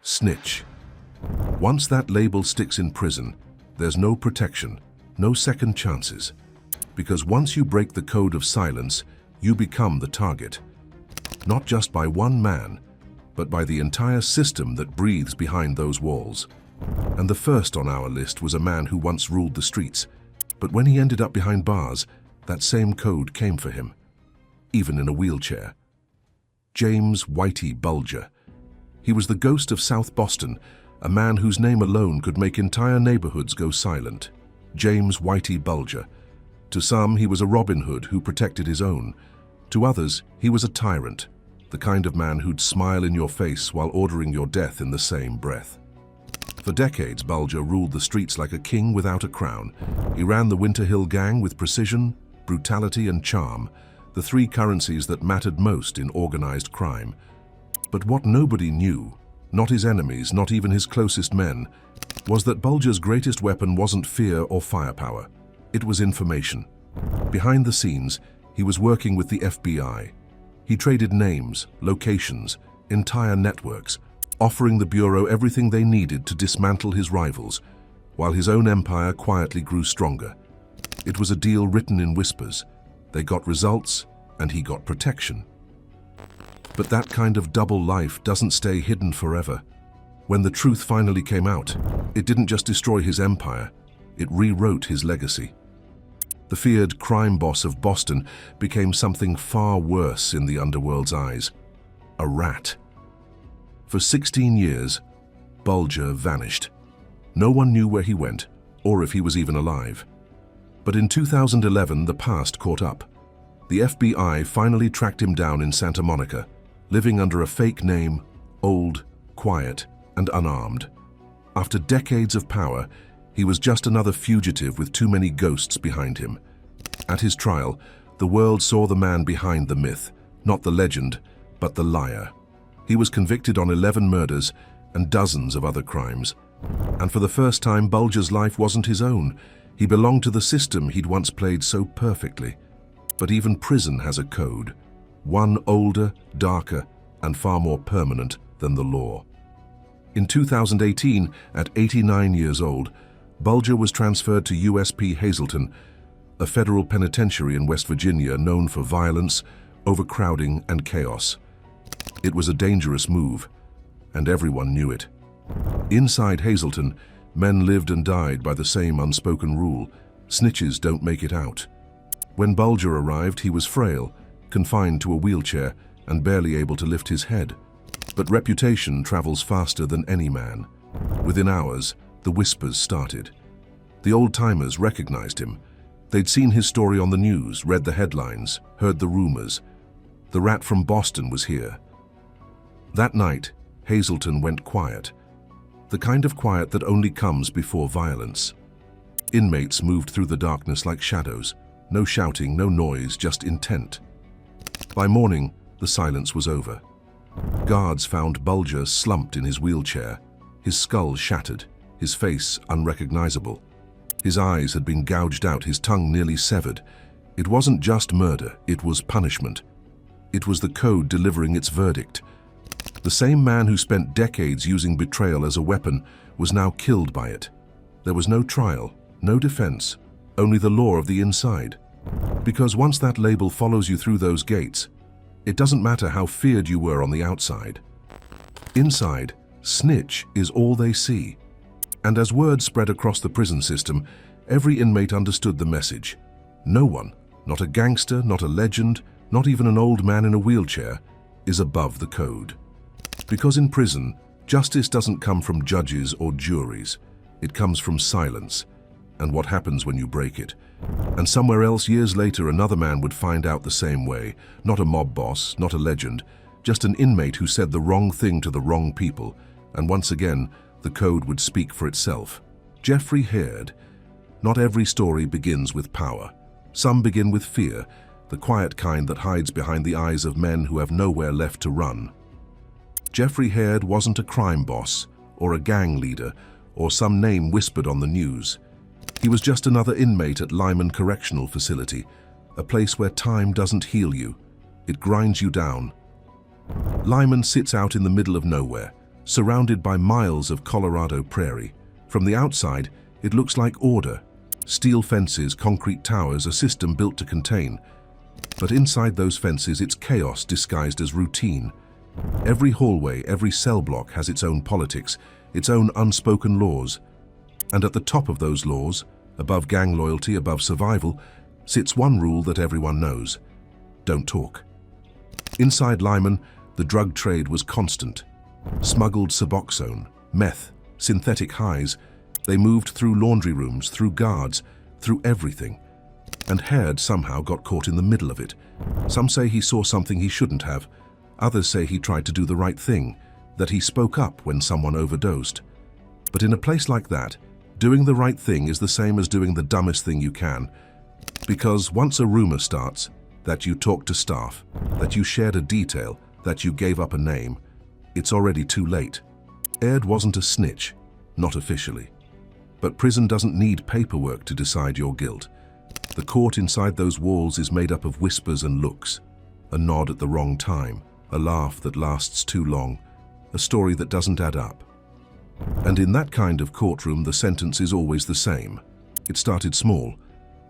Snitch. Once that label sticks in prison, there's no protection, no second chances. Because once you break the code of silence, you become the target. Not just by one man, but by the entire system that breathes behind those walls. And the first on our list was a man who once ruled the streets. But when he ended up behind bars, that same code came for him, even in a wheelchair. James Whitey Bulger. He was the ghost of South Boston, a man whose name alone could make entire neighborhoods go silent. James Whitey Bulger. To some, he was a Robin Hood who protected his own. To others, he was a tyrant, the kind of man who'd smile in your face while ordering your death in the same breath. For decades, Bulger ruled the streets like a king without a crown. He ran the Winter Hill Gang with precision, brutality, and charm, the three currencies that mattered most in organized crime. But what nobody knew, not his enemies, not even his closest men, was that Bulger's greatest weapon wasn't fear or firepower. It was information. Behind the scenes, he was working with the FBI. He traded names, locations, entire networks, offering the Bureau everything they needed to dismantle his rivals, while his own empire quietly grew stronger. It was a deal written in whispers. They got results, and he got protection. But that kind of double life doesn't stay hidden forever. When the truth finally came out, it didn't just destroy his empire, it rewrote his legacy. The feared crime boss of Boston became something far worse in the underworld's eyes: a rat. For 16 years, Bulger vanished. No one knew where he went, or if he was even alive. But in 2011, the past caught up. The FBI finally tracked him down in Santa Monica, living under a fake name, old, quiet, and unarmed. After decades of power, he was just another fugitive with too many ghosts behind him. At his trial, the world saw the man behind the myth, not the legend, but the liar. He was convicted on 11 murders and dozens of other crimes. And for the first time, Bulger's life wasn't his own. He belonged to the system he'd once played so perfectly. But even prison has a code, one older, darker, and far more permanent than the law. In 2018, at 89 years old, Bulger was transferred to USP Hazleton, a federal penitentiary in West Virginia known for violence, overcrowding, and chaos. It was a dangerous move, and everyone knew it. Inside Hazleton, men lived and died by the same unspoken rule: snitches don't make it out. When Bulger arrived, he was frail, confined to a wheelchair, and barely able to lift his head. But reputation travels faster than any man. Within hours, the whispers started. The old-timers recognized him. They'd seen his story on the news, read the headlines, heard the rumors. The rat from Boston was here. That night, Hazleton went quiet. The kind of quiet that only comes before violence. Inmates moved through the darkness like shadows. No shouting, no noise, just intent. By morning, the silence was over. Guards found Bulger slumped in his wheelchair, his skull shattered, his face unrecognizable. His eyes had been gouged out, his tongue nearly severed. It wasn't just murder, it was punishment. It was the code delivering its verdict. The same man who spent decades using betrayal as a weapon was now killed by it. There was no trial, no defense, only the law of the inside. Because once that label follows you through those gates, it doesn't matter how feared you were on the outside. Inside, snitch is all they see. And as word spread across the prison system, every inmate understood the message. No one, not a gangster, not a legend, not even an old man in a wheelchair, is above the code. Because in prison, justice doesn't come from judges or juries. It comes from silence, and what happens when you break it. And somewhere else, years later, another man would find out the same way. Not a mob boss, not a legend, just an inmate who said the wrong thing to the wrong people. And once again, the code would speak for itself. Jeffrey Heard. Not every story begins with power. Some begin with fear, the quiet kind that hides behind the eyes of men who have nowhere left to run. Jeffrey Heard wasn't a crime boss, or a gang leader, or some name whispered on the news. He was just another inmate at Lyman Correctional Facility, a place where time doesn't heal you. It grinds you down. Lyman sits out in the middle of nowhere, surrounded by miles of Colorado prairie. From the outside, it looks like order. Steel fences, concrete towers, a system built to contain. But inside those fences, it's chaos disguised as routine. Every hallway, every cell block has its own politics, its own unspoken laws. And at the top of those laws, above gang loyalty, above survival, sits one rule that everyone knows: don't talk. Inside Lyman, the drug trade was constant. Smuggled Suboxone, meth, synthetic highs. They moved through laundry rooms, through guards, through everything. And Haired somehow got caught in the middle of it. Some say he saw something he shouldn't have. Others say he tried to do the right thing, that he spoke up when someone overdosed. But in a place like that, doing the right thing is the same as doing the dumbest thing you can. Because once a rumor starts, that you talked to staff, that you shared a detail, that you gave up a name, it's already too late. Haired wasn't a snitch, not officially. But prison doesn't need paperwork to decide your guilt. The court inside those walls is made up of whispers and looks. A nod at the wrong time, a laugh that lasts too long, a story that doesn't add up. And in that kind of courtroom, the sentence is always the same. It started small.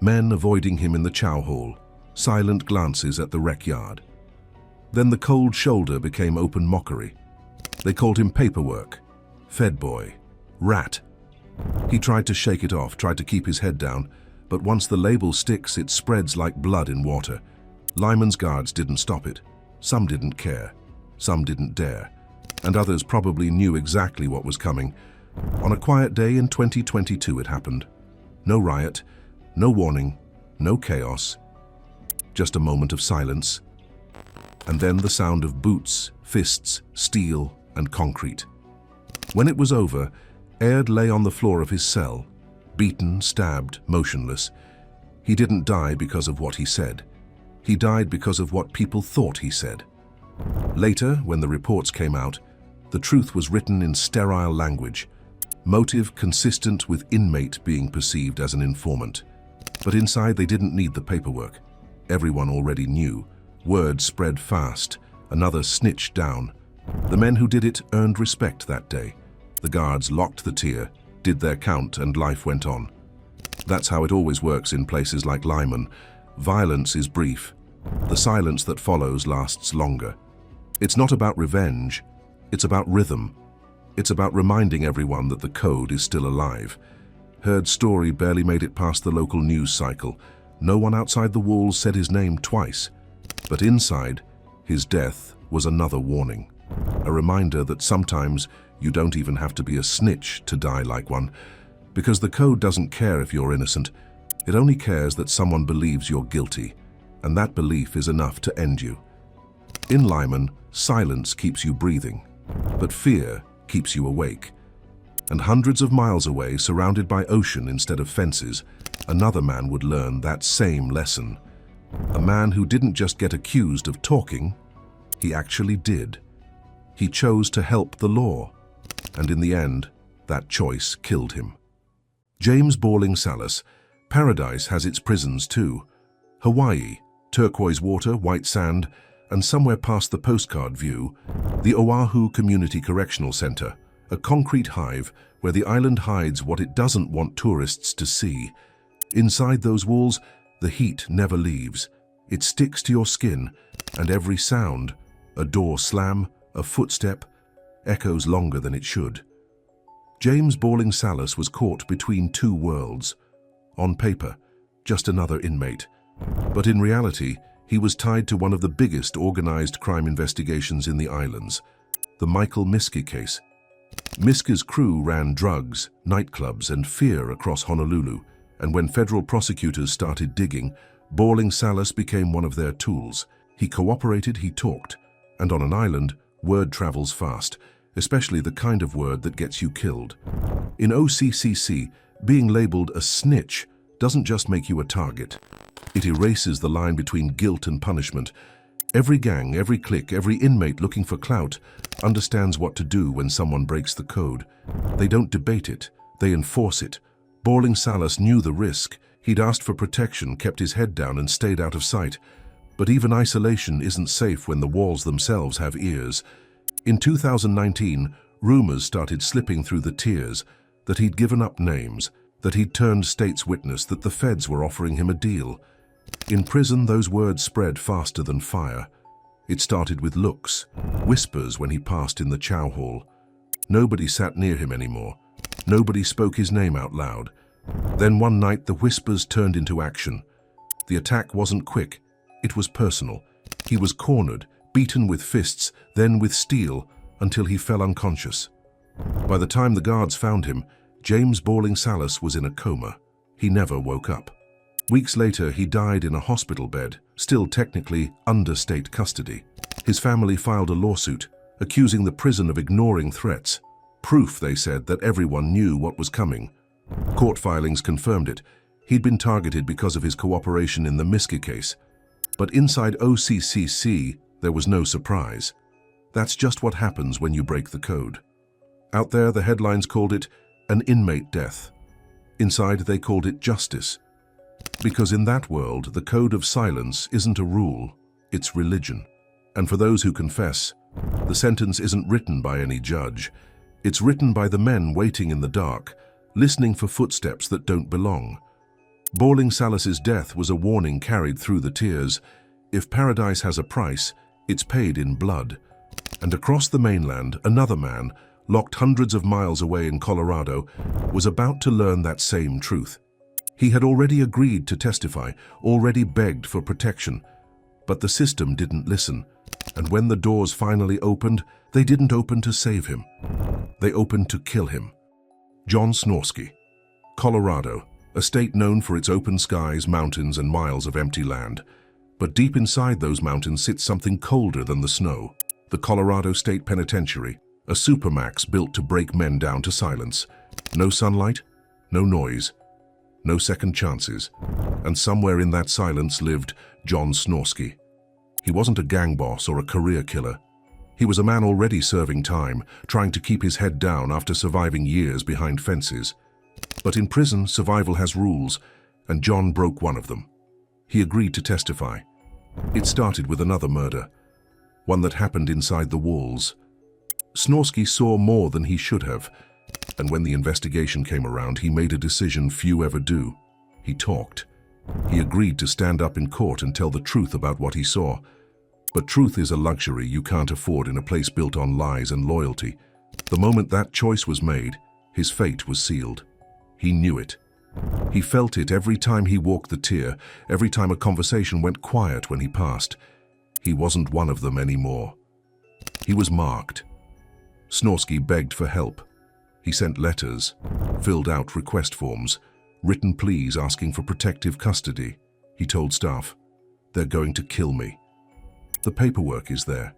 Men avoiding him in the chow hall, silent glances at the rec yard. Then the cold shoulder became open mockery. They called him paperwork, fed boy, rat. He tried to shake it off, tried to keep his head down, but once the label sticks, it spreads like blood in water. Lyman's guards didn't stop it. Some didn't care, some didn't dare, and others probably knew exactly what was coming. On a quiet day in 2022 it happened. No riot, no warning, no chaos, just a moment of silence. And then the sound of boots, fists, steel, and concrete. When it was over, Haired lay on the floor of his cell, beaten, stabbed, motionless. He didn't die because of what he said. He died because of what people thought he said. Later, when the reports came out, the truth was written in sterile language, motive consistent with inmate being perceived as an informant. But inside they didn't need the paperwork. Everyone already knew. Word spread fast. Another snitch down. The men who did it earned respect that day. The guards locked the tier, did their count, and life went on. That's how it always works in places like Lyman. Violence is brief. The silence that follows lasts longer. It's not about revenge. It's about rhythm. It's about reminding everyone that the code is still alive. Haired's story barely made it past the local news cycle. No one outside the walls said his name twice. But inside, his death was another warning. A reminder that sometimes you don't even have to be a snitch to die like one, because the code doesn't care if you're innocent. It only cares that someone believes you're guilty, and that belief is enough to end you. In Lyman, silence keeps you breathing, but fear keeps you awake. And hundreds of miles away, surrounded by ocean instead of fences, another man would learn that same lesson. A man who didn't just get accused of talking, he actually did. He chose to help the law, and in the end, that choice killed him. James Balling Salas. Paradise has its prisons too. Hawaii, turquoise water, white sand, and somewhere past the postcard view, the Oahu Community Correctional Center, a concrete hive where the island hides what it doesn't want tourists to see. Inside those walls, the heat never leaves. It sticks to your skin, and every sound, a door slam, a footstep, echoes longer than it should. James Balling Salas was caught between two worlds. On paper, just another inmate. But in reality, he was tied to one of the biggest organized crime investigations in the islands, the Michael Miske case. Miske's crew ran drugs, nightclubs, and fear across Honolulu, and when federal prosecutors started digging, Balling Salas became one of their tools. He cooperated, he talked, and on an island, word travels fast, especially the kind of word that gets you killed. In OCCC, being labeled a snitch doesn't just make you a target. It erases the line between guilt and punishment. Every gang, every clique, every inmate looking for clout understands what to do when someone breaks the code. They don't debate it, they enforce it. Balling Salas knew the risk. He'd asked for protection, kept his head down, and stayed out of sight. But even isolation isn't safe when the walls themselves have ears. In 2019, Rumors started slipping through the tiers that he'd given up names, that he'd turned state's witness, that the feds were offering him a deal. In prison, those words spread faster than fire. It started with looks, whispers when he passed in the chow hall. Nobody sat near him anymore. Nobody spoke his name out loud. Then one night, the whispers turned into action. The attack wasn't quick. It was personal. He was cornered, beaten with fists, then with steel, until he fell unconscious. By the time the guards found him, James Balling Salas was in a coma. He never woke up. Weeks later, he died in a hospital bed, still technically under state custody. His family filed a lawsuit, accusing the prison of ignoring threats. Proof, they said, that everyone knew what was coming. Court filings confirmed it. He'd been targeted because of his cooperation in the Miski case. But inside OCCC, there was no surprise. That's just what happens when you break the code. Out there, the headlines called it an inmate death. Inside, they called it justice. Because in that world, the code of silence isn't a rule, it's religion. And for those who confess, the sentence isn't written by any judge. It's written by the men waiting in the dark, listening for footsteps that don't belong. Balling Salas's death was a warning carried through the tiers. If paradise has a price, it's paid in blood. And across the mainland, another man, locked hundreds of miles away in Colorado, was about to learn that same truth. He had already agreed to testify, already begged for protection. But the system didn't listen. And when the doors finally opened, they didn't open to save him. They opened to kill him. John Snorsky, Colorado, a state known for its open skies, mountains, and miles of empty land. But deep inside those mountains sits something colder than the snow. The Colorado State Penitentiary, a supermax built to break men down to silence. No sunlight, no noise, no second chances. And somewhere in that silence lived John Snorsky. He wasn't a gang boss or a career killer. He was a man already serving time, trying to keep his head down after surviving years behind fences. But in prison, survival has rules, and John broke one of them. He agreed to testify. It started with another murder, one that happened inside the walls. Snorsky saw more than he should have, and when the investigation came around, he made a decision few ever do. He talked. He agreed to stand up in court and tell the truth about what he saw. But truth is a luxury you can't afford in a place built on lies and loyalty. The moment that choice was made, his fate was sealed. He knew it. He felt it every time he walked the tier, every time a conversation went quiet when he passed. He wasn't one of them anymore. He was marked. Snorsky begged for help. He sent letters, filled out request forms, written pleas asking for protective custody. He told staff, "They're going to kill me." The paperwork is there,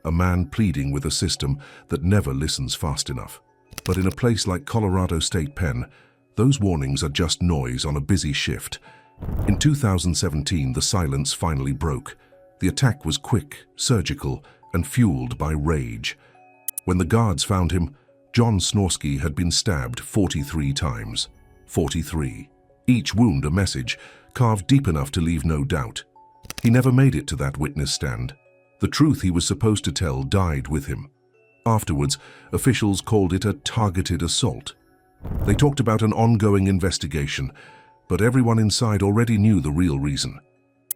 a man pleading with a system that never listens fast enough. But in a place like Colorado State Pen, those warnings are just noise on a busy shift. In 2017, the silence finally broke. The attack was quick, surgical, and fueled by rage. When the guards found him, John Snorsky had been stabbed 43 times. 43. Each wound a message, carved deep enough to leave no doubt. He never made it to that witness stand. The truth he was supposed to tell died with him. Afterwards, officials called it a targeted assault. They talked about an ongoing investigation, but everyone inside already knew the real reason.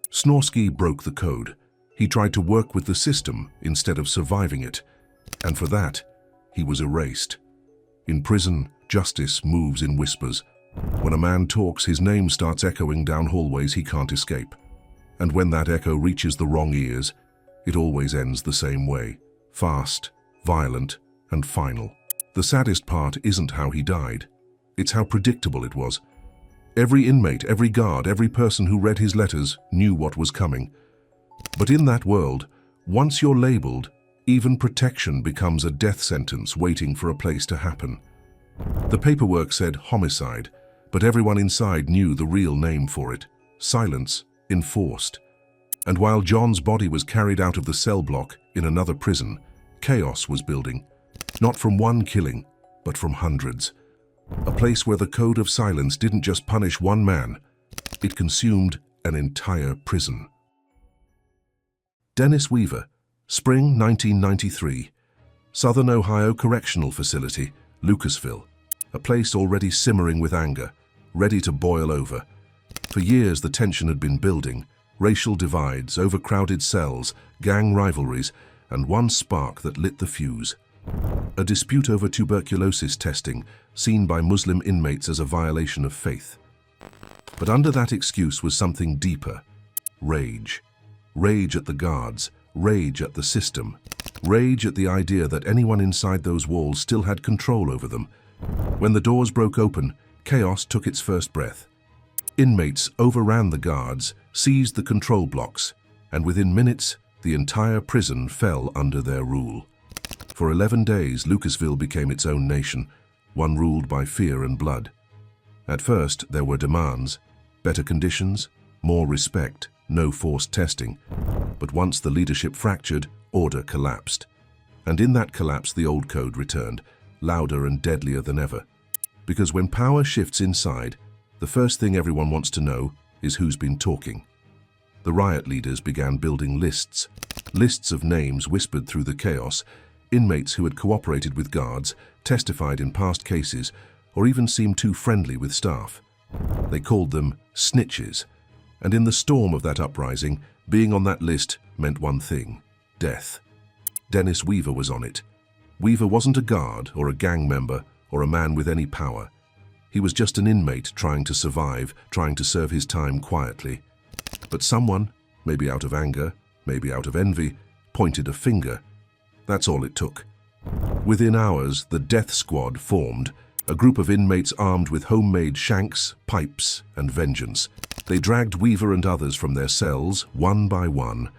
Snorsky broke the code. He tried to work with the system instead of surviving it. And for that, he was erased. In prison, justice moves in whispers. When a man talks, his name starts echoing down hallways he can't escape. And when that echo reaches the wrong ears, it always ends the same way. Fast, violent, and final. The saddest part isn't how he died. It's how predictable it was. Every inmate, every guard, every person who read his letters knew what was coming. But in that world, once you're labeled, even protection becomes a death sentence waiting for a place to happen. The paperwork said homicide, but everyone inside knew the real name for it. Silence enforced. And while John's body was carried out of the cell block in another prison, chaos was building. Not from one killing, but from hundreds. A place where the code of silence didn't just punish one man, it consumed an entire prison. Dennis Weaver, spring 1993. Southern Ohio Correctional Facility, Lucasville, a place already simmering with anger, ready to boil over. For years the tension had been building, racial divides, overcrowded cells, gang rivalries, and one spark that lit the fuse. A dispute over tuberculosis testing, seen by Muslim inmates as a violation of faith. But under that excuse was something deeper. Rage. Rage at the guards, rage at the system, rage at the idea that anyone inside those walls still had control over them. When the doors broke open, chaos took its first breath. Inmates overran the guards, seized the control blocks, and within minutes, the entire prison fell under their rule. For 11 days, Lucasville became its own nation, one ruled by fear and blood. At first, there were demands, better conditions, more respect, no forced testing. But once the leadership fractured, order collapsed. And in that collapse, the old code returned, louder and deadlier than ever. Because when power shifts inside, the first thing everyone wants to know is who's been talking. The riot leaders began building lists of names whispered through the chaos, inmates who had cooperated with guards, testified in past cases, or even seemed too friendly with staff. They called them snitches, and in the storm of that uprising, being on that list meant one thing: death. Dennis Weaver was on it. Weaver wasn't a guard or a gang member or a man with any power. He was just an inmate trying to survive, trying to serve his time quietly. But someone, maybe out of anger, maybe out of envy, pointed a finger. That's all it took. Within hours, the death squad formed, a group of inmates armed with homemade shanks, pipes, and vengeance. They dragged Weaver and others from their cells, one by one.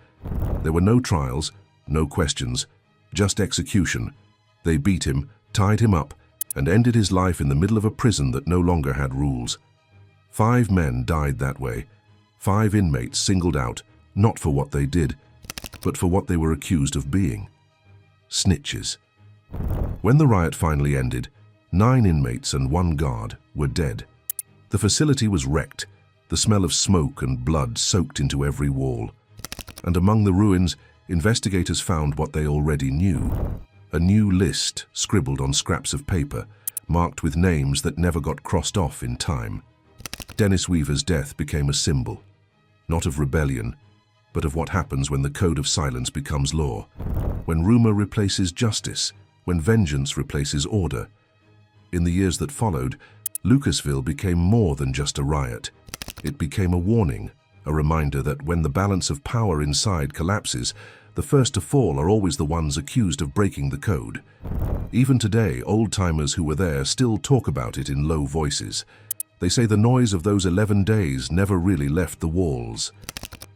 There were no trials, no questions, just execution. They beat him, tied him up, and ended his life in the middle of a prison that no longer had rules. 5 men died that way. 5 inmates singled out, not for what they did, but for what they were accused of being. Snitches. When the riot finally ended, 9 inmates and 1 guard were dead. The facility was wrecked, the smell of smoke and blood soaked into every wall. And among the ruins, investigators found what they already knew: a new list scribbled on scraps of paper, marked with names that never got crossed off in time. Dennis Weaver's death became a symbol, not of rebellion, but of what happens when the code of silence becomes law, when rumor replaces justice, when vengeance replaces order. In the years that followed, Lucasville became more than just a riot. It became a warning, a reminder that when the balance of power inside collapses, the first to fall are always the ones accused of breaking the code. Even today, old-timers who were there still talk about it in low voices. They say the noise of those 11 days never really left the walls,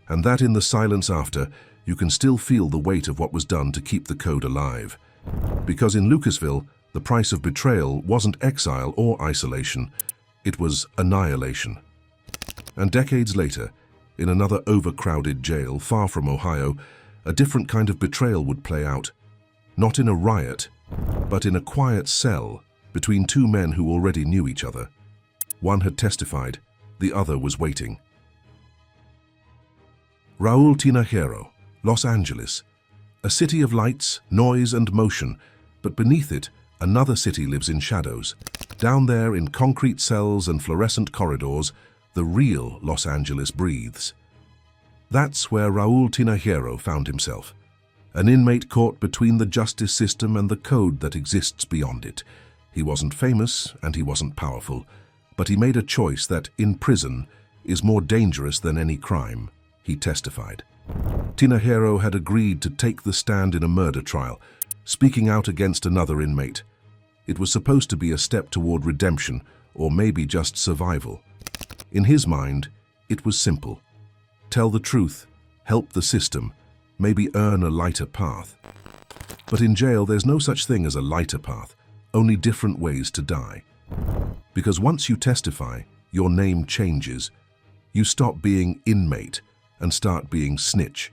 and that in the silence after, you can still feel the weight of what was done to keep the code alive. Because in Lucasville, the price of betrayal wasn't exile or isolation, it was annihilation. And decades later, in another overcrowded jail far from Ohio, a different kind of betrayal would play out. Not in a riot, but in a quiet cell between 2 men who already knew each other. One had testified, the other was waiting. Raul Tinajero, Los Angeles. A city of lights, noise, and motion, but beneath it, another city lives in shadows. Down there, in concrete cells and fluorescent corridors, the real Los Angeles breathes. That's where Raul Tinajero found himself, an inmate caught between the justice system and the code that exists beyond it. He wasn't famous and he wasn't powerful, but he made a choice that, in prison, is more dangerous than any crime. He testified. Tinajero had agreed to take the stand in a murder trial, speaking out against another inmate. It was supposed to be a step toward redemption, or maybe just survival. In his mind, it was simple. Tell the truth, help the system, maybe earn a lighter path. But in jail, there's no such thing as a lighter path, only different ways to die. Because once you testify, your name changes. You stop being inmate and start being snitch.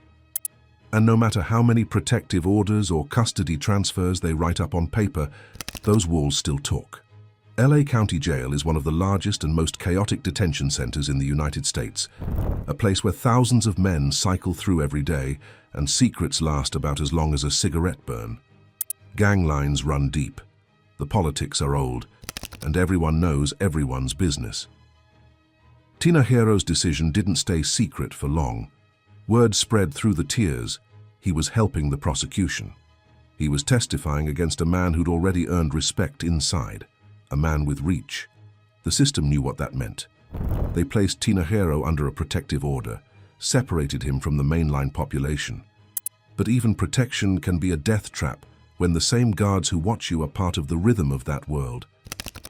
And no matter how many protective orders or custody transfers they write up on paper, those walls still talk. LA County Jail is one of the largest and most chaotic detention centers in the United States, a place where thousands of men cycle through every day and secrets last about as long as a cigarette burn. Gang lines run deep. The politics are old, and everyone knows everyone's business. Tinajero's decision didn't stay secret for long. Word spread through the tiers. He was helping the prosecution. He was testifying against a man who'd already earned respect inside, a man with reach. The system knew what that meant. They placed Tinajero under a protective order, separated him from the mainline population. But even protection can be a death trap when the same guards who watch you are part of the rhythm of that world.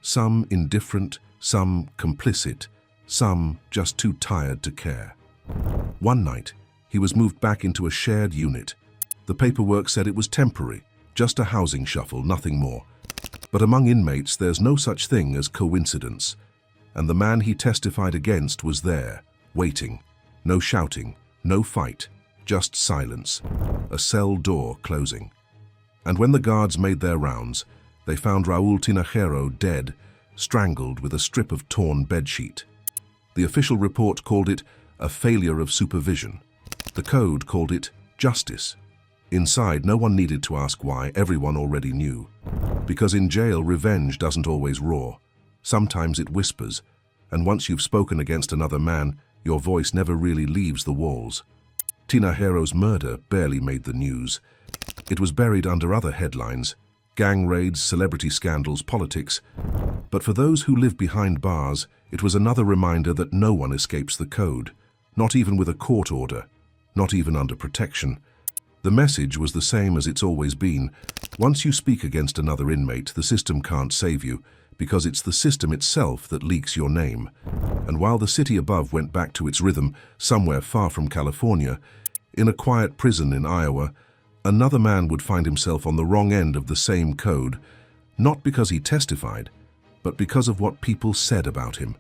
Some indifferent, some complicit, some just too tired to care. One night, he was moved back into a shared unit. The paperwork said it was temporary, just a housing shuffle, nothing more. But among inmates, there's no such thing as coincidence. And the man he testified against was there, waiting. No shouting, no fight, just silence. A cell door closing. And when the guards made their rounds, they found Raul Tinajero dead, strangled with a strip of torn bedsheet. The official report called it a failure of supervision. The code called it justice. Inside, no one needed to ask why, everyone already knew. Because in jail, revenge doesn't always roar. Sometimes it whispers, and once you've spoken against another man, your voice never really leaves the walls. Tinajero's murder barely made the news. It was buried under other headlines: gang raids, celebrity scandals, politics. But for those who live behind bars, it was another reminder that no one escapes the code, not even with a court order, not even under protection. The message was the same as it's always been. Once you speak against another inmate, the system can't save you, because it's the system itself that leaks your name. And while the city above went back to its rhythm, somewhere far from California, in a quiet prison in Iowa, another man would find himself on the wrong end of the same code, not because he testified, but because of what people said about him.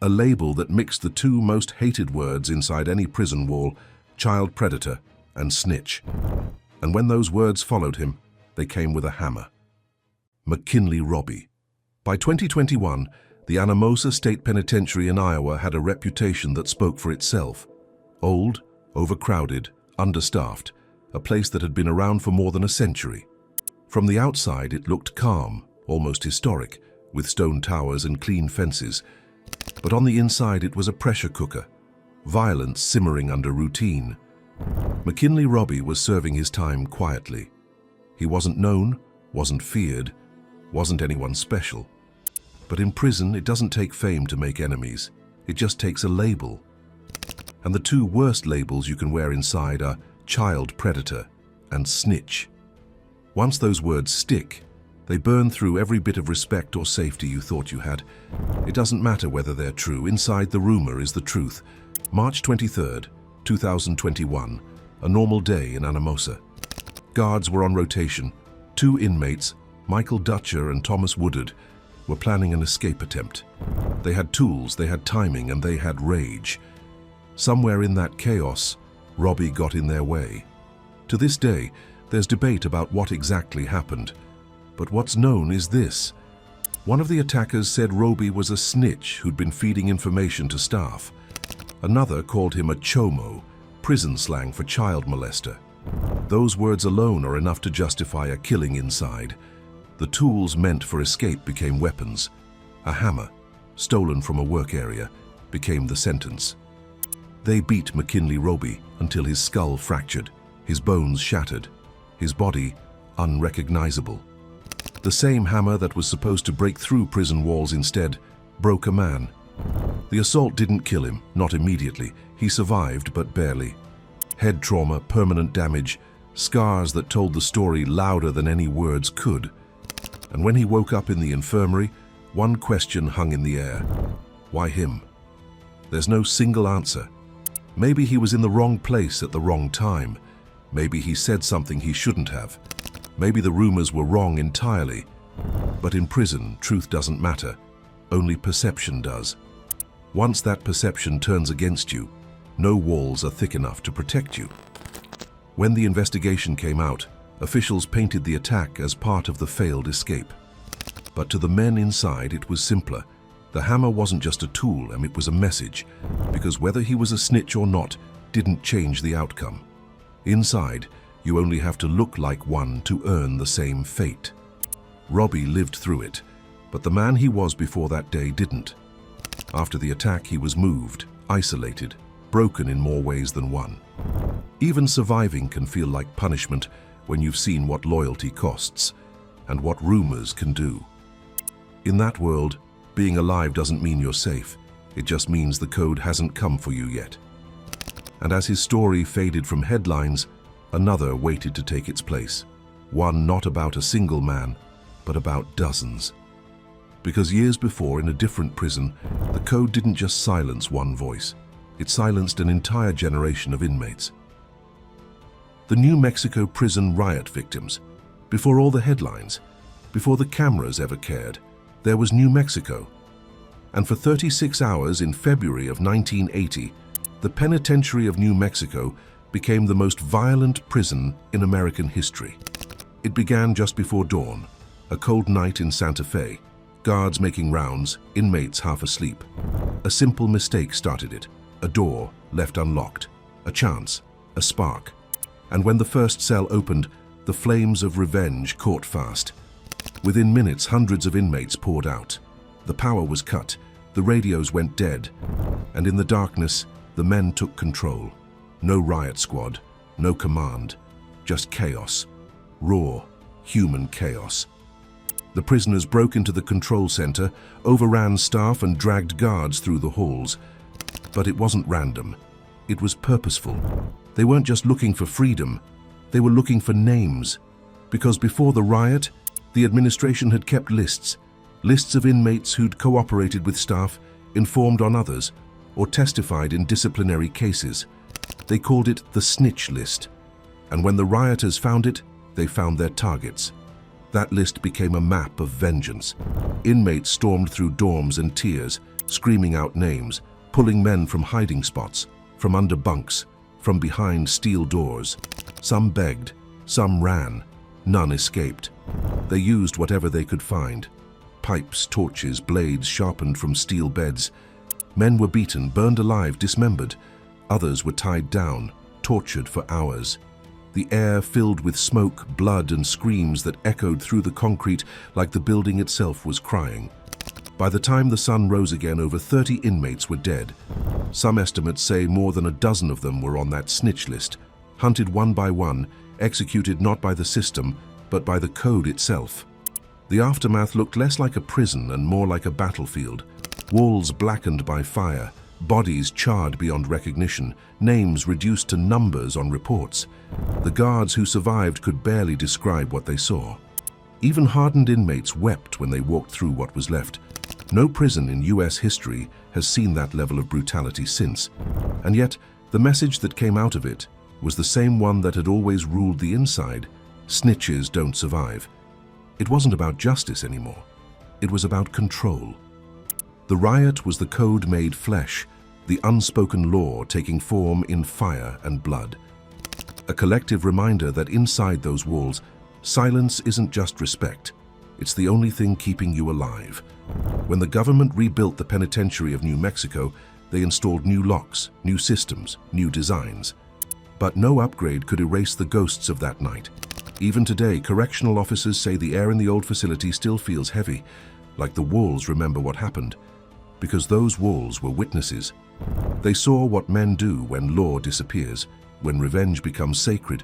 A label that mixed the two most hated words inside any prison wall: child predator and snitch. And when those words followed him, they came with a hammer. McKinley Robbie. By 2021, the Anamosa State Penitentiary in Iowa had a reputation that spoke for itself. Old, overcrowded, understaffed, a place that had been around for more than a century. From the outside, it looked calm, almost historic, with stone towers and clean fences. But on the inside, it was a pressure cooker, violence simmering under routine. McKinley Robbie was serving his time quietly. He wasn't known, wasn't feared, wasn't anyone special. But in prison, it doesn't take fame to make enemies. It just takes a label. And the two worst labels you can wear inside are child predator and snitch. Once those words stick, they burn through every bit of respect or safety you thought you had. It doesn't matter whether they're true. Inside the rumor is the truth. March 23rd, 2021, a normal day in Anamosa. Guards were on rotation. Two inmates, Michael Dutcher and Thomas Woodard, were planning an escape attempt. They had tools, they had timing, and they had rage. Somewhere in that chaos, Robbie got in their way. To this day, there's debate about what exactly happened. But what's known is this. One of the attackers said Robbie was a snitch who'd been feeding information to staff. Another called him a chomo, prison slang for child molester. Those words alone are enough to justify a killing inside. The tools meant for escape became weapons. A hammer, stolen from a work area, became the sentence. They beat McKinley Robbie until his skull fractured, his bones shattered, his body unrecognizable. The same hammer that was supposed to break through prison walls instead broke a man. The assault didn't kill him, not immediately. He survived, but barely. Head trauma, permanent damage, scars that told the story louder than any words could. And when he woke up in the infirmary, one question hung in the air. Why him? There's no single answer. Maybe he was in the wrong place at the wrong time. Maybe he said something he shouldn't have. Maybe the rumors were wrong entirely. But in prison, truth doesn't matter. Only perception does. Once that perception turns against you, no walls are thick enough to protect you. When the investigation came out, officials painted the attack as part of the failed escape. But to the men inside, it was simpler. The hammer wasn't just a tool, it was a message, because whether he was a snitch or not didn't change the outcome. Inside, You only have to look like one to earn the same fate. Robbie lived through it, but the man he was before that day didn't. After the attack, he was moved, isolated, broken in more ways than one. Even surviving can feel like punishment when you've seen what loyalty costs and what rumors can do. In that world, being alive doesn't mean you're safe. It just means the code hasn't come for you yet. And as his story faded from headlines, another waited to take its place. One not about a single man, but about dozens. Because years before, in a different prison, the code didn't just silence one voice. It silenced an entire generation of inmates. The New Mexico prison riot victims. Before all the headlines, before the cameras ever cared, there was New Mexico. And for 36 hours in February of 1980, the penitentiary of New Mexico became the most violent prison in American history. It began just before dawn, a cold night in Santa Fe, guards making rounds, inmates half asleep. A simple mistake started it, a door left unlocked, a chance, a spark. And when the first cell opened, the flames of revenge caught fast. Within minutes, hundreds of inmates poured out. The power was cut, the radios went dead, and in the darkness, the men took control. No riot squad, no command, just chaos. Raw, human chaos. The prisoners broke into the control center, overran staff and dragged guards through the halls. But it wasn't random. It was purposeful. They weren't just looking for freedom, they were looking for names. Because before the riot, the administration had kept lists of inmates who'd cooperated with staff, informed on others, or testified in disciplinary cases. They called it the snitch list. And when the rioters found it, they found their targets. That list became a map of vengeance. Inmates stormed through dorms in tears, screaming out names, pulling men from hiding spots, from under bunks, from behind steel doors. Some begged, some ran, none escaped. They used whatever they could find. Pipes, torches, blades sharpened from steel beds. Men were beaten, burned alive, dismembered. Others were tied down, tortured for hours. The air filled with smoke, blood, and screams that echoed through the concrete like the building itself was crying. By the time the sun rose again, over 30 inmates were dead. Some estimates say more than a dozen of them were on that snitch list, hunted one by one, executed not by the system, but by the code itself. The aftermath looked less like a prison and more like a battlefield. Walls blackened by fire, bodies charred beyond recognition, names reduced to numbers on reports. The guards who survived could barely describe what they saw. Even hardened inmates wept when they walked through what was left. No prison in US history has seen that level of brutality since. And yet, the message that came out of it was the same one that had always ruled the inside: snitches don't survive. It wasn't about justice anymore. It was about control. The riot was the code made flesh, the unspoken law taking form in fire and blood. A collective reminder that inside those walls, silence isn't just respect. It's the only thing keeping you alive. When the government rebuilt the penitentiary of New Mexico, they installed new locks, new systems, new designs. But no upgrade could erase the ghosts of that night. Even today, correctional officers say the air in the old facility still feels heavy, like the walls remember what happened. Because those walls were witnesses. They saw what men do when law disappears, when revenge becomes sacred,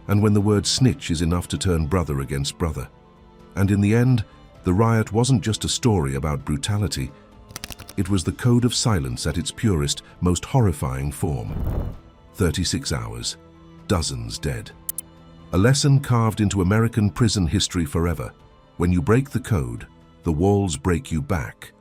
and when the word snitch is enough to turn brother against brother. And in the end, the riot wasn't just a story about brutality. It was the code of silence at its purest, most horrifying form. 36 hours, dozens dead. A lesson carved into American prison history forever. When you break the code, the walls break you back.